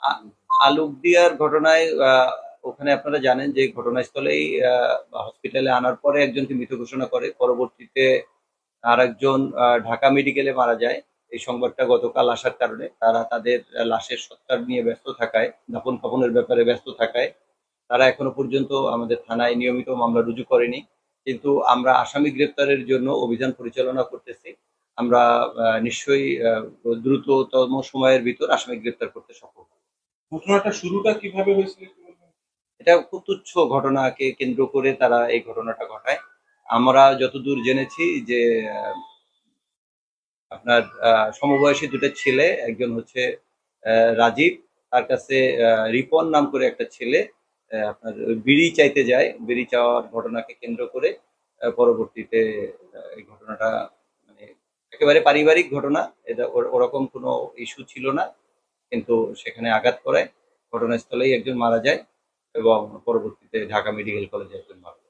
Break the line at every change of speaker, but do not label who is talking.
আ- আলুকদিয়ার ঘটনায় ওখানে আপনারা জানেন যে ঘটনাস্থলেই হসপিটালে আনার পরে একজনকে মৃত ঘোষণা করে, পরবর্তীতে আরেকজন ঢাকা মেডিকেলে মারা যায়। এই সংবাদটা গতকাল আসার কারণে তারা তাদের লাশের সৎকার নিয়ে ব্যস্ত থাকায়, দাফন কাফনের ব্যাপারে ব্যস্ত থাকায় তারা এখনো পর্যন্ত আমাদের থানায় নিয়মিত মামলা রুজু করেনি। কিন্তু আমরা আসামি গ্রেপ্তারের জন্য অভিযান পরিচালনা করতেছি। আমরা নিশ্চয়ই দ্রুততম সময়ের ভিতর আসামি গ্রেপ্তার করতে সক্ষম হব।
ঘটনাটা শুরুটা কিভাবে হয়েছিল একটু বলবেন?
এটা খুব তুচ্ছ ঘটনাকে কেন্দ্র করে তারা এই ঘটনাটা ঘটায়। আমরা যতদূর জেনেছি যে আপনার সমবয়সী দুটো ছেলে, একজন হচ্ছে রাজীব, তার কাছে রিপন নাম করে একটা ছেলে আপনার বিড়ি চাইতে যায়। বিড়ি চাওয়ার ঘটনাকে কেন্দ্র করে পরবর্তীতে এই ঘটনাটা মানে একেবারে পারিবারিক ঘটনা। এটা ওরকম কোনো ইস্যু ছিল না, কিন্তু সেখানে আঘাত করায় ঘটনাস্থলেই একজন মারা যায় এবং পরবর্তীতে ঢাকা মেডিকেল কলেজে একজন মারা যায়।